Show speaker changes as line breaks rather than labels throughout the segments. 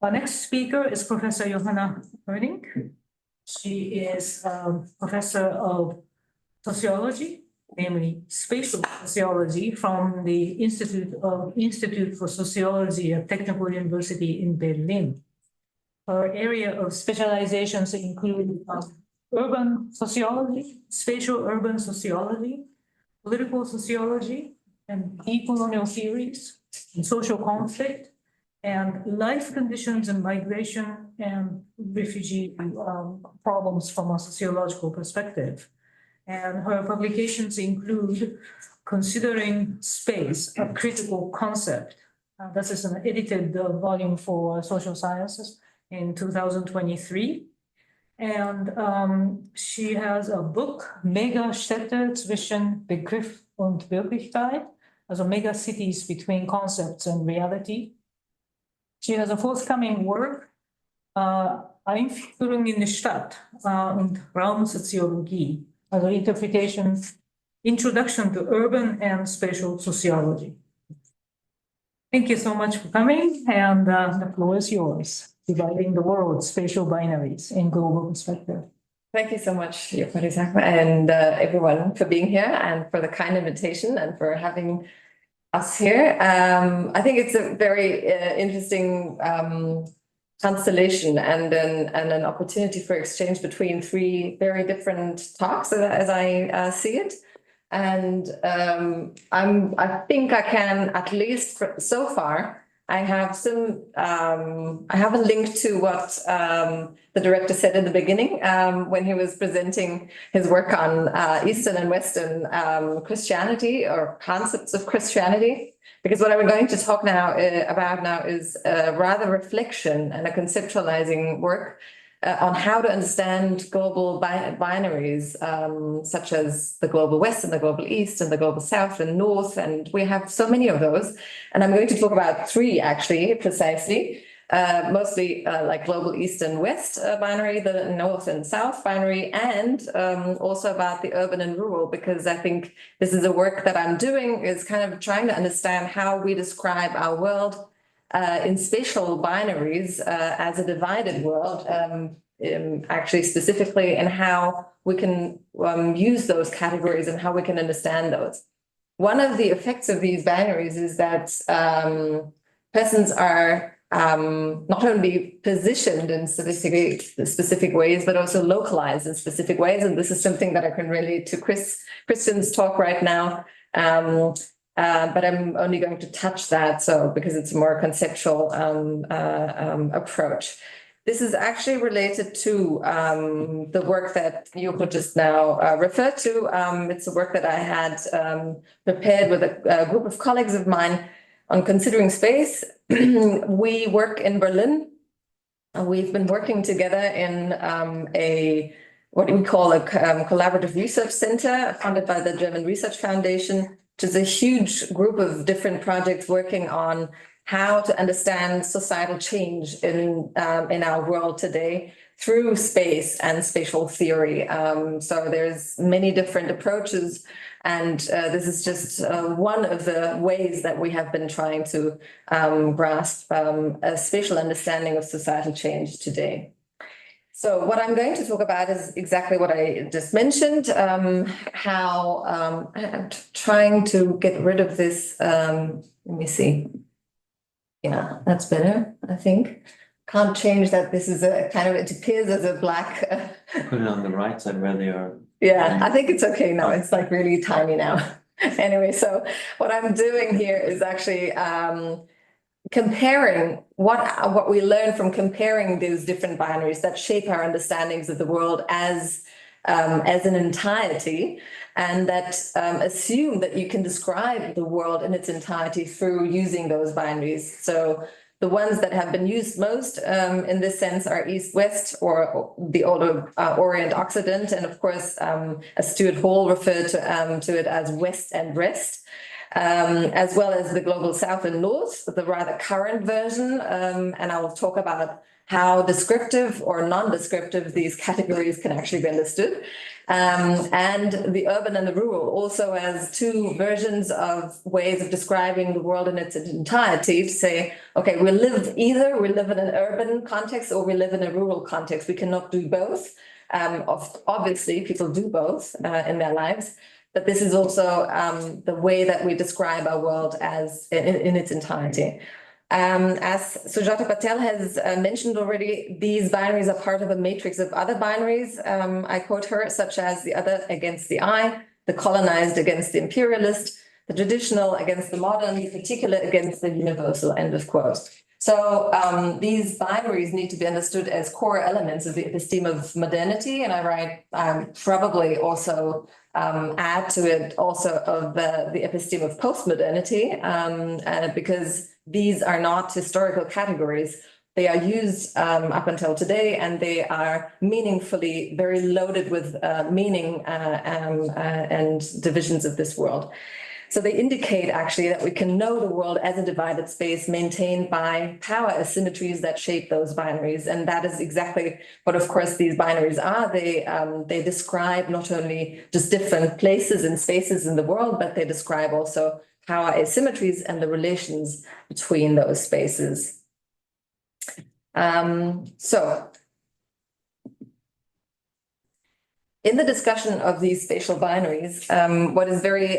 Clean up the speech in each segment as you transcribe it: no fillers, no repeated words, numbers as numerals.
Our next speaker is Professor Johanna Hoerning. She is professor of sociology, namely spatial sociology, from the Institute for Sociology at Technical University in Berlin. Her area of specializations include urban sociology, spatial urban sociology, political sociology, and decolonial theories, and social conflict, and life conditions and migration and refugee problems from a sociological perspective. And her publications include Considering Space, a Critical Concept. This is an edited volume for social sciences in 2023. And she has a book, Megastädte zwischen Begriff und Wirklichkeit, also mega cities between concepts and reality. She has a forthcoming work, Einführung in die Stadt und Raumsoziologie, also Introduction to Urban and Spatial Sociology. Thank you so much for coming, and the floor is yours. Dividing the world, spatial binaries in global perspective.
Thank you so much, Yokorizaka, and everyone for being here and for the kind invitation and for having us here. I think it's a very interesting constellation and an opportunity for exchange between three very different talks as I see it. And I think I can, at least so far, I have a link to what the director said in the beginning when he was presenting his work on Eastern and Western Christianity or concepts of Christianity. Because what I'm going to talk about now is rather reflection and a conceptualizing work on how to understand global binaries, such as the global West and the global East and the global South and North. And we have so many of those. And I'm going to talk about three, actually, precisely, mostly like global East and West binary, the North and South binary, and also about the urban and rural, because I think this is the work that I'm doing is kind of trying to understand how we describe our world in spatial binaries as a divided world, actually specifically, and how we can use those categories and how we can understand those. One of the effects of these binaries is that persons are not only positioned in specific ways, but also localized in specific ways. And this is something that I can relate to Kristen's talk right now. But I'm only going to touch that, because it's a more conceptual approach. This is actually related to the work that Yoko just now referred to. It's a work that I had prepared with a group of colleagues of mine on considering space. We work in Berlin. We've been working together in what we call a collaborative research center funded by the German Research Foundation, which is a huge group of different projects working on how to understand societal change in our world today through space and spatial theory. So there's many different approaches, and this is just one of the ways that we have been trying to grasp a spatial understanding of societal change today. So what I'm going to talk about is exactly what I just mentioned, how I'm trying to get rid of this. Let me see. Yeah, that's better, I think. Can't change that. This is a kind of, it appears as a black.
Put it on the right side where they are.
Yeah, I think it's okay now. It's like really tiny now. Anyway, so what I'm doing here is actually comparing what we learn from comparing those different binaries that shape our understandings of the world as an entirety, and that assume that you can describe the world in its entirety through using those binaries. So the ones that have been used most in this sense are East-West, or the older Orient-Occident, and of course, as Stuart Hall referred to it as West and Rest. As well as the global South and North, the rather current version, and I will talk about how descriptive or non-descriptive these categories can actually be understood. And the urban and the rural also as two versions of ways of describing the world in its entirety, to say, okay, we live in an urban context or we live in a rural context. We cannot do both. Obviously, people do both in their lives, but this is also the way that we describe our world as in its entirety. As Sujata Patel has mentioned already, these binaries are part of a matrix of other binaries. I quote her, such as the other against the I, the colonized against the imperialist, the traditional against the modern, the particular against the universal, end of quote. So these binaries need to be understood as core elements of the episteme of modernity. And I write probably also add to it also of the episteme of postmodernity, because these are not historical categories. They are used up until today, and they are meaningfully very loaded with meaning and divisions of this world. So they indicate actually that we can know the world as a divided space maintained by power asymmetries that shape those binaries. And that is exactly what, of course, these binaries are. They describe not only just different places and spaces in the world, but they describe also power asymmetries and the relations between those spaces. In the discussion of these spatial binaries, what is very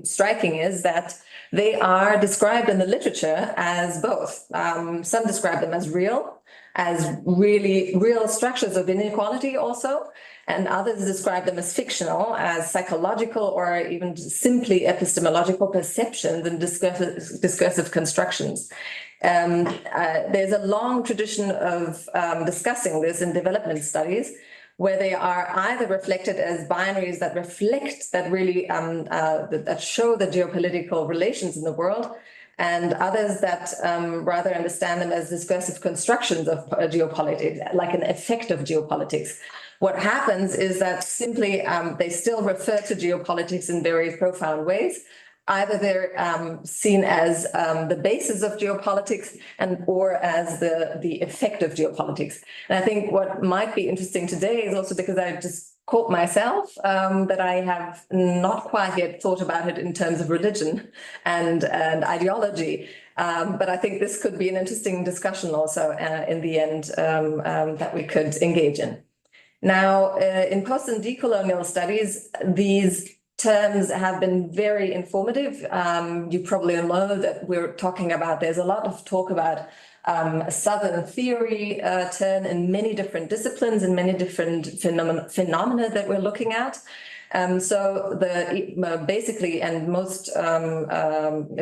striking is that they are described in the literature as both. Some describe them as really real structures of inequality also, and others describe them as fictional, as psychological or even simply epistemological perceptions and discursive constructions. There's a long tradition of discussing this in development studies, where they are either reflected as binaries that reflect, that really that show the geopolitical relations in the world, and others that rather understand them as discursive constructions of geopolitics, like an effect of geopolitics. What happens is that simply they still refer to geopolitics in very profound ways. Either they're seen as the basis of geopolitics or as the effect of geopolitics. And I think what might be interesting today is also because I just caught myself that I have not quite yet thought about it in terms of religion and ideology. But I think this could be an interesting discussion also in the end that we could engage in. Now, in post and decolonial studies, these terms have been very informative. You probably know that we're talking about, there's a lot of talk about a Southern theory turn in many different disciplines and many different phenomena that we're looking at. So basically and most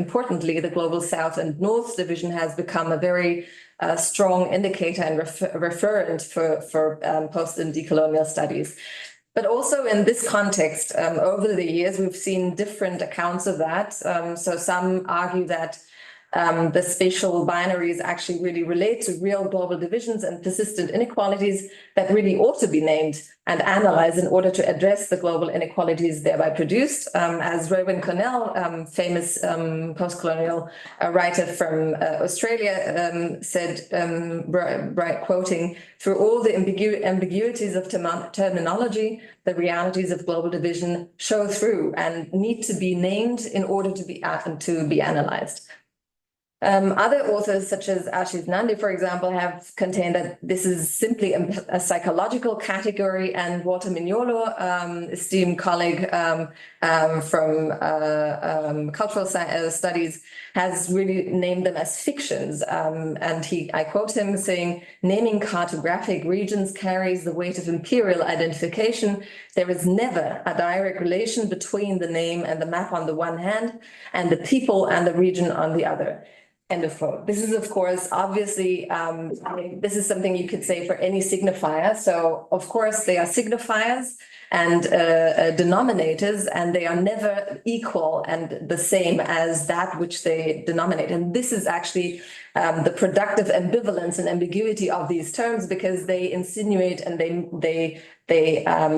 importantly, the Global South and North division has become a very strong indicator and referent for post and decolonial studies. But also in this context, over the years, we've seen different accounts of that. So some argue that the spatial binaries actually really relate to real global divisions and persistent inequalities that really ought to be named and analyzed in order to address the global inequalities thereby produced. As Rowan Cornell, famous post-colonial writer from Australia, said, quoting, "Through all the ambiguities of terminology, the realities of global division show through and need to be named in order to be analyzed." Other authors, such as Ashish Nandi, for example, have contained that this is simply a psychological category, and Walter Mignolo, esteemed colleague from cultural studies, has really named them as fictions. And I quote him saying, "Naming cartographic regions carries the weight of imperial identification. There is never a direct relation between the name and the map on the one hand, and the people and the region on the other." End of quote. This is, of course, obviously, I mean, this is something you could say for any signifier. So, of course, they are signifiers. and denominators, and they are never equal and the same as that which they denominate. And this is actually the productive ambivalence and ambiguity of these terms, because they insinuate and they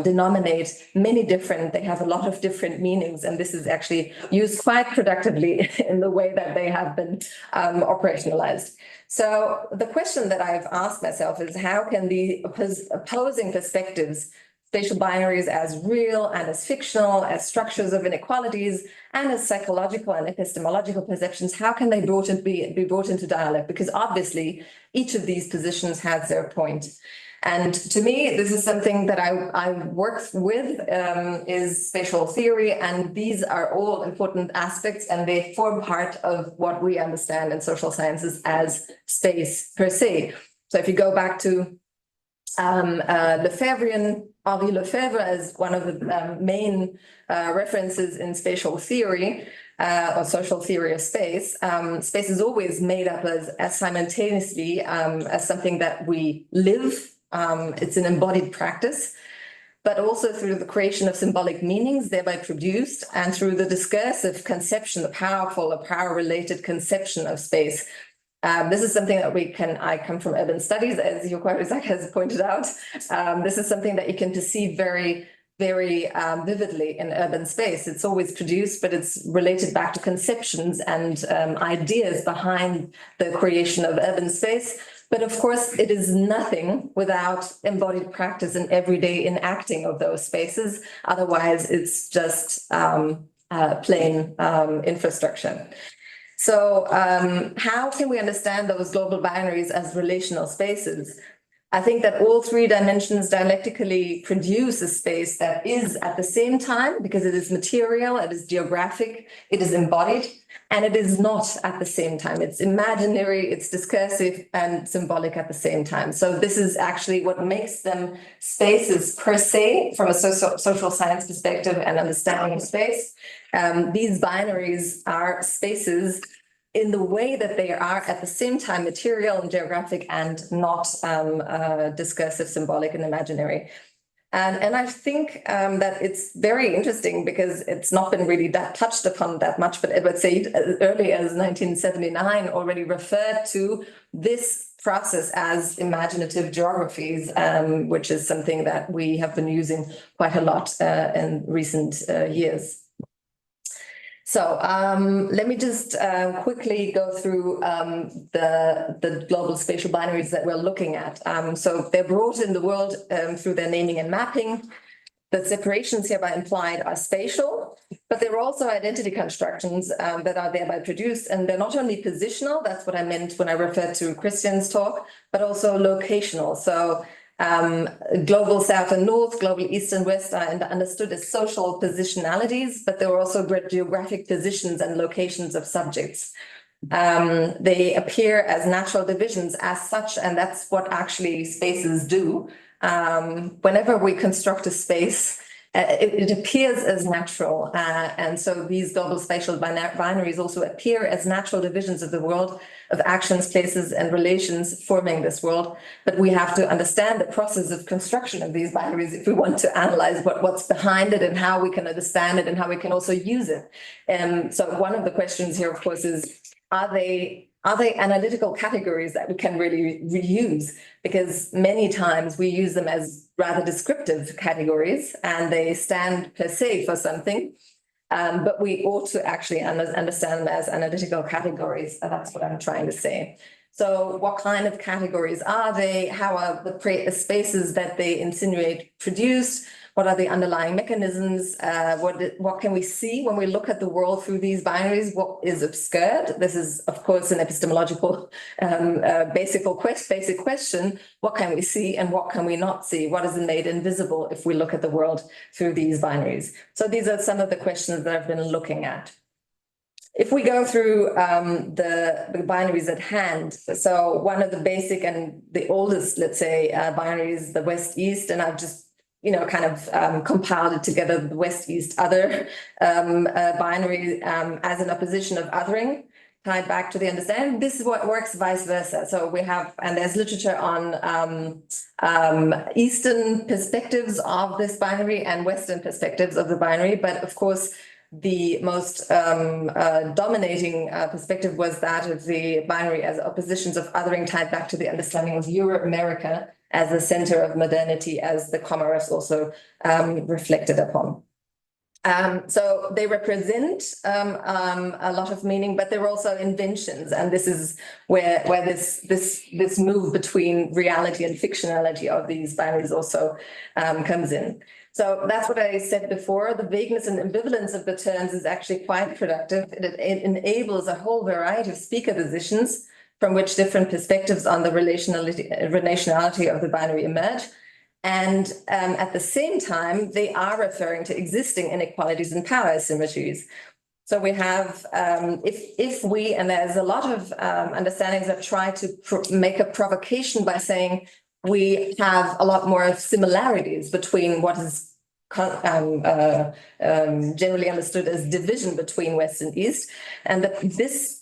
denominate many different, they have a lot of different meanings, and this is actually used quite productively in the way that they have been operationalized. So the question that I've asked myself is, how can the opposing perspectives, spatial binaries as real and as fictional, as structures of inequalities, and as psychological and epistemological perceptions, how can they be brought into dialogue? Because obviously each of these positions has their point. And to me, this is something that I work with, is spatial theory, and these are all important aspects, and they form part of what we understand in social sciences as space per se. So if you go back to Lefebvrean, Henri Lefebvre as one of the main references in spatial theory, or social theory of space, space is always made up as simultaneously as something that we live. It's an embodied practice, but also through the creation of symbolic meanings thereby produced, and through the discursive conception, the powerful or power-related conception of space. This is something that I come from urban studies, as Johanna has pointed out. This is something that you can perceive very, very vividly in urban space. It's always produced, but it's related back to conceptions and ideas behind the creation of urban space. But of course, it is nothing without embodied practice and everyday enacting of those spaces. Otherwise, it's just plain infrastructure. So how can we understand those global binaries as relational spaces? I think that all three dimensions dialectically produce a space that is at the same time, because it is material, it is geographic, it is embodied, and it is not at the same time. It's imaginary, it's discursive, and symbolic at the same time. So this is actually what makes them spaces per se, from a social science perspective and understanding of space. These binaries are spaces in the way that they are at the same time material and geographic, and not discursive, symbolic, and imaginary. And I think that it's very interesting, because it's not been really touched upon that much, but Edward Said, as early as 1979, already referred to this process as imaginative geographies, which is something that we have been using quite a lot in recent years. So let me just quickly go through the global spatial binaries that we're looking at. So they're brought in the world through their naming and mapping. The separations hereby implied are spatial, but they're also identity constructions that are thereby produced. And they're not only positional, that's what I meant when I referred to Christian's talk, but also locational. So global south and north, global east and west are understood as social positionalities, but there are also geographic positions and locations of subjects. They appear as natural divisions as such, and that's what actually spaces do. Whenever we construct a space, it appears as natural. And so these global spatial binaries also appear as natural divisions of the world, of actions, places, and relations forming this world. But we have to understand the process of construction of these binaries if we want to analyze what's behind it and how we can understand it and how we can also use it. So one of the questions here, of course, is, are they analytical categories that we can really reuse? Because many times we use them as rather descriptive categories, and they stand per se for something. But we ought to actually understand them as analytical categories. That's what I'm trying to say. So what kind of categories are they? How are the spaces that they insinuate produced? What are the underlying mechanisms? What can we see when we look at the world through these binaries? What is obscured? This is, of course, an epistemological basic question. What can we see and what can we not see? What is made invisible if we look at the world through these binaries? So these are some of the questions that I've been looking at. If we go through the binaries at hand, so one of the basic and the oldest, let's say, binaries, the West-East, and I've just kind of compiled it together, the West-East other binary as an opposition of othering. tied back to the understanding. This is what works vice versa. So we have, and there's literature on Eastern perspectives of this binary and Western perspectives of the binary. But of course, the most dominating perspective was that of the binary as oppositions of othering tied back to the understanding of Euro-America as the center of modernity, as the Comoros also reflected upon. So they represent a lot of meaning, but they're also inventions, and this is where this move between reality and fictionality of these binaries also comes in. So that's what I said before. The vagueness and ambivalence of the terms is actually quite productive. It enables a whole variety of speaker positions from which different perspectives on the relationality of the binary emerge. And at the same time, they are referring to existing inequalities and power asymmetries. So we have, if we, and there's a lot of understandings that try to make a provocation by saying we have a lot more similarities between what is generally understood as division between West and East, and that this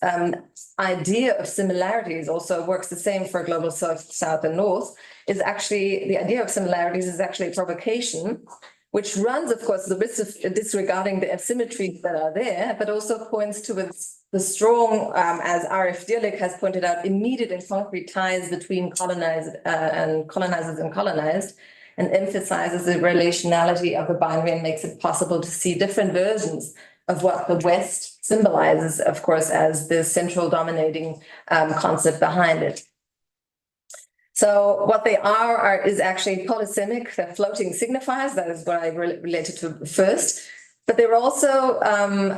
idea of similarities also works the same for global South and North. Is actually the idea of similarities is actually a provocation, which runs, of course, the risk of disregarding the asymmetries that are there, but also points to the strong, as R.F. Dierlich has pointed out, immediate and concrete ties between colonizers and colonized, and emphasizes the relationality of the binary and makes it possible to see different versions of what the West symbolizes, of course, as the central dominating concept behind it. So what they are is actually polysemic, they're floating signifiers, that is what I related to first. But they're also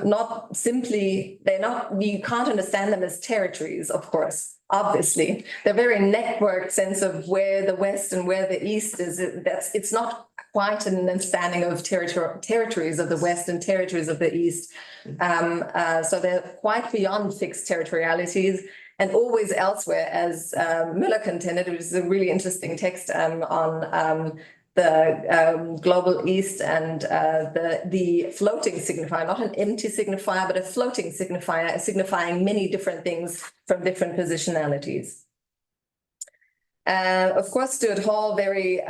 not simply, you can't understand them as territories, of course, obviously. They're very networked sense of where the West and where the East is. It's not quite an understanding of territories of the West and territories of the East. So they're quite beyond fixed territorialities and always elsewhere, as Müller contended. It was a really interesting text on the global East and the floating signifier, not an empty signifier, but a floating signifier, signifying many different things from different positionalities. Of course, Stuart Hall very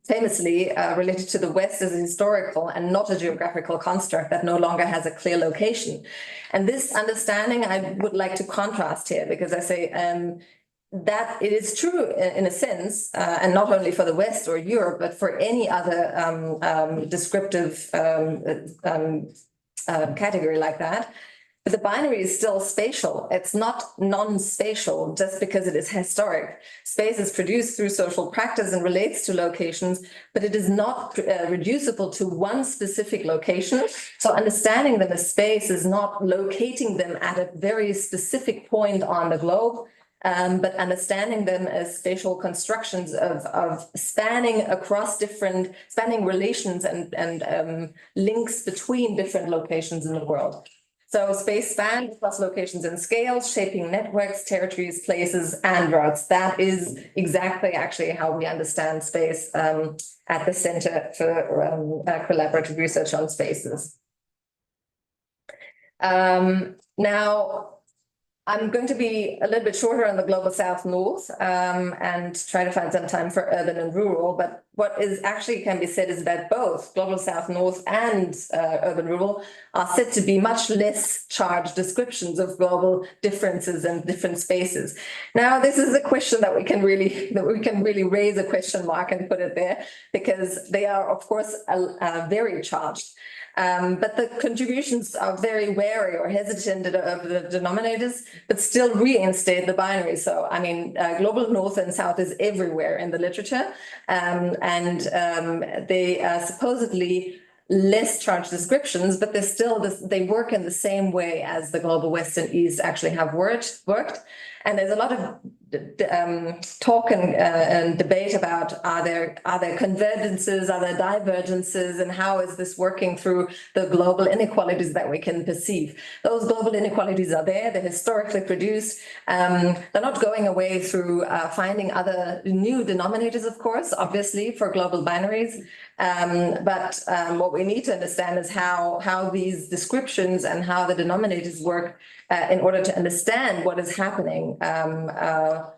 famously related to the West as a historical and not a geographical construct that no longer has a clear location. And this understanding I would like to contrast here, because I say that it is true in a sense, and not only for the West or Europe, but for any other descriptive category like that. But the binary is still spatial. It's not non-spatial just because it is historic. Space is produced through social practice and relates to locations, but it is not reducible to one specific location. So understanding them as space is not locating them at a very specific point on the globe, but understanding them as spatial constructions of spanning across spanning relations and links between different locations in the world. So space spans across locations and scales, shaping networks, territories, places, and routes. That is exactly actually how we understand space at the Center for Collaborative Research on Spaces. Now, I'm going to be a little bit shorter on the global South-North and try to find some time for urban and rural. But what is actually can be said is that both global South-North and urban-rural are said to be much less charged descriptions of global differences and different spaces. Now, this is a question that we can really raise a question mark and put it there, because they are, of course, very charged. But the contributions are very wary or hesitant of the denominators, but still reinstate the binary. So, I mean, global North and South is everywhere in the literature, and they are supposedly less charged descriptions, but they're still they work in the same way as the global West and East actually have worked. And there's a lot of talk and debate about are there convergences, are there divergences, and how is this working through the global inequalities that we can perceive? Those global inequalities are there, they're historically produced. They're not going away through finding other new denominators, of course, obviously, for global binaries. But what we need to understand is how these descriptions and how the denominators work in order to understand what is happening,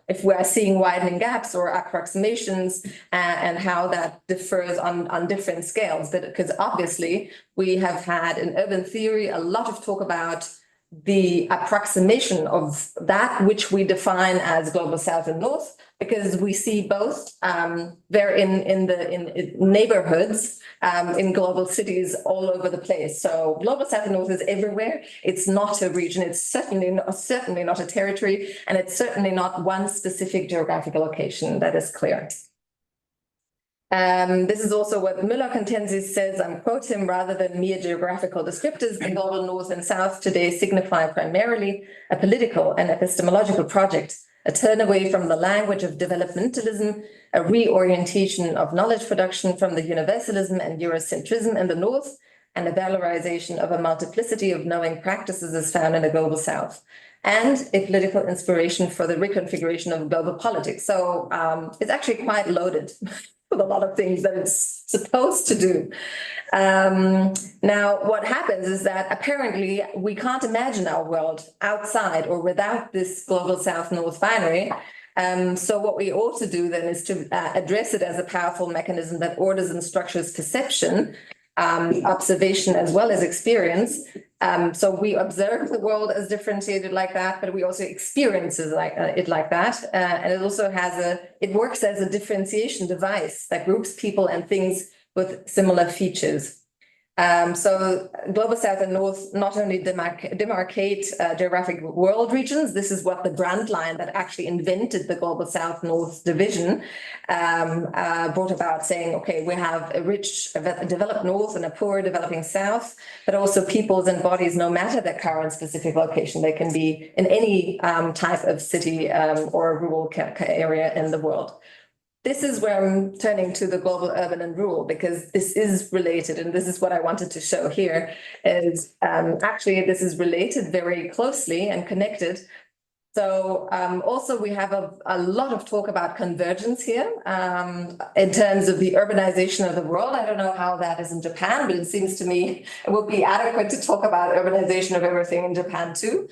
if we are seeing widening gaps or approximations, and how that differs on different scales. Because obviously we have had in urban theory a lot of talk about the approximation of that which we define as global south and north, because we see both they're in neighborhoods in global cities all over the place. So global south and north is everywhere. It's not a region. It's certainly not a territory, and it's certainly not one specific geographical location. That is clear. This is also what Müller contends. He says, I'm quote him, rather than mere geographical descriptors, the global north and south today signify primarily a political and epistemological project, a turn away from the language of developmentalism, a reorientation of knowledge production from the universalism and Eurocentrism in the north, and a valorization of a multiplicity of knowing practices as found in the global south, and a political inspiration for the reconfiguration of global politics. So it's actually quite loaded with a lot of things that it's supposed to do. Now, what happens is that apparently we can't imagine our world outside or without this global south-north binary. So what we ought to do then is to address it as a powerful mechanism that orders and structures perception, observation as well as experience. So we observe the world as differentiated like that, but we also experience it like that. And it also it works as a differentiation device that groups people and things with similar features. So global south and north not only demarcate geographic world regions. This is what the brand line that actually invented the global south-north division brought about, saying, okay, we have a rich developed north and a poor developing south, but also peoples and bodies, no matter their current specific location. They can be in any type of city or rural area in the world. This is where I'm turning to the global urban and rural, because this is related, and this is what I wanted to show here, is actually this is related very closely and connected. So also we have a lot of talk about convergence here in terms of the urbanization of the world. I don't know how that is in Japan, but it seems to me it would be adequate to talk about urbanization of everything in Japan too.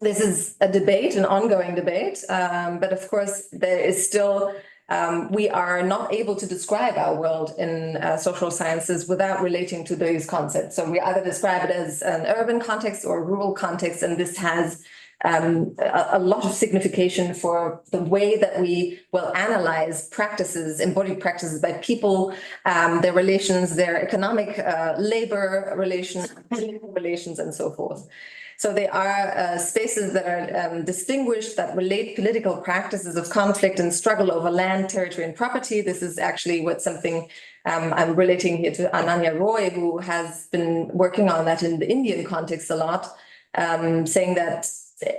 This is a debate, an ongoing debate, but of course there is still, we are not able to describe our world in social sciences without relating to those concepts. So we either describe it as an urban context or a rural context, and this has a lot of signification for the way that we will analyze practices, embodied practices by people, their relations, their economic labor relations, political relations, and so forth. So they are spaces that are distinguished, that relate political practices of conflict and struggle over land, territory, and property. This is actually what something I'm relating here to Ananya Roy, who has been working on that in the Indian context a lot, saying that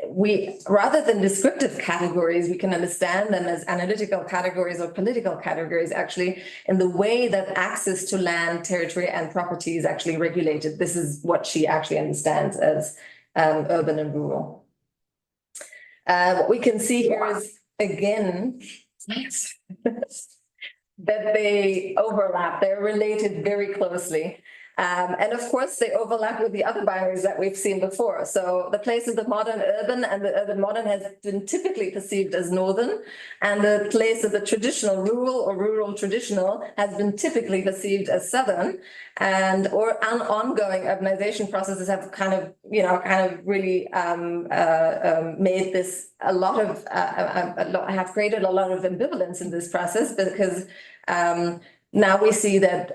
we, rather than descriptive categories, we can understand them as analytical categories or political categories, actually, in the way that access to land, territory, and property is actually regulated. This is what she actually understands as urban and rural. What we can see here is, again, that they overlap, they're related very closely. And of course, they overlap with the other binaries that we've seen before. So the place of the modern urban and the urban modern has been typically perceived as northern, and the place of the traditional rural or rural traditional has been typically perceived as southern. And ongoing urbanization processes have kind of really made this have created a lot of ambivalence in this process, because now we see that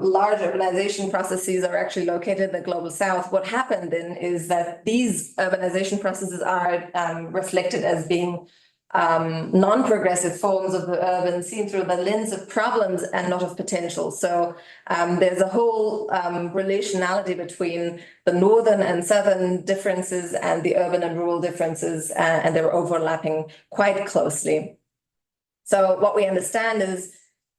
large urbanization processes are actually located in the global south. What happened then is that these urbanization processes are reflected as being non-progressive forms of the urban seen through the lens of problems and not of potential. So there's a whole relationality between the northern and southern differences and the urban and rural differences, and they're overlapping quite closely. So what we understand is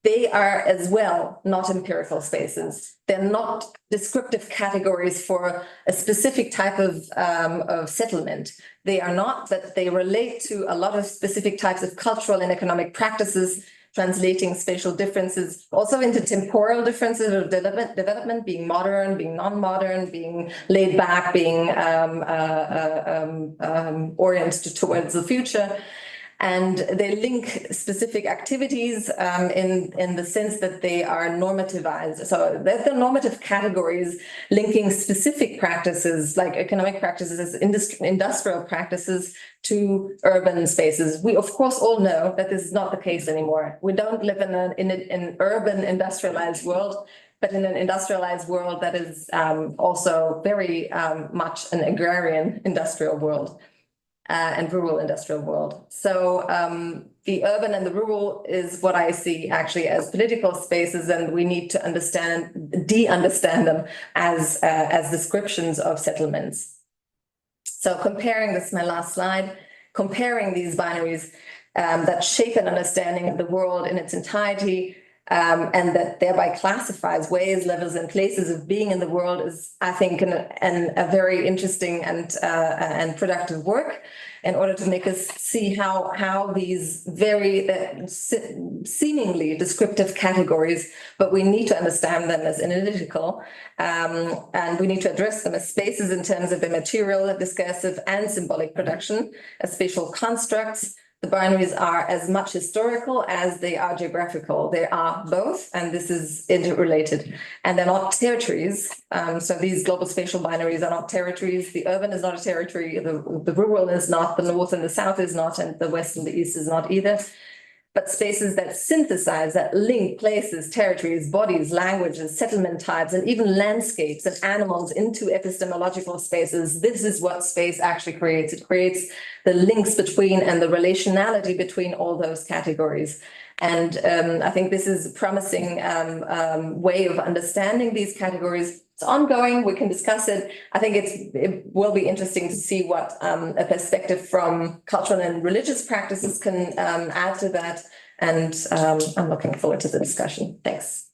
they are as well not empirical spaces. They're not descriptive categories for a specific type of settlement. They are not, but they relate to a lot of specific types of cultural and economic practices, translating spatial differences also into temporal differences of development, being modern, being non-modern, being laid back, being oriented towards the future. And they link specific activities in the sense that they are normativized. So they're normative categories linking specific practices like economic practices, industrial practices to urban spaces. We of course all know that this is not the case anymore. We don't live in an urban industrialized world, but in an industrialized world that is also very much an agrarian industrial world. And rural industrial world. So the urban and the rural is what I see actually as political spaces, and we need to de-understand them as descriptions of settlements. So comparing, this is my last slide, comparing these binaries that shape an understanding of the world in its entirety, and that thereby classifies ways, levels, and places of being in the world is, I think, a very interesting and productive work in order to make us see how these very seemingly descriptive categories, but we need to understand them as analytical, and we need to address them as spaces in terms of their material, discursive, and symbolic production, as spatial constructs. The binaries are as much historical as they are geographical. They are both, and this is interrelated. And they're not territories. So these global spatial binaries are not territories. The urban is not a territory. The rural is not. The north and the south is not. And the west and the east is not either. But spaces that synthesize, that link places, territories, bodies, languages, settlement types, and even landscapes and animals into epistemological spaces. This is what space actually creates. It creates the links between and the relationality between all those categories. And I think this is a promising way of understanding these categories. It's ongoing, we can discuss it. I think it will be interesting to see what a perspective from cultural and religious practices can add to that. And I'm looking forward to the discussion. Thanks.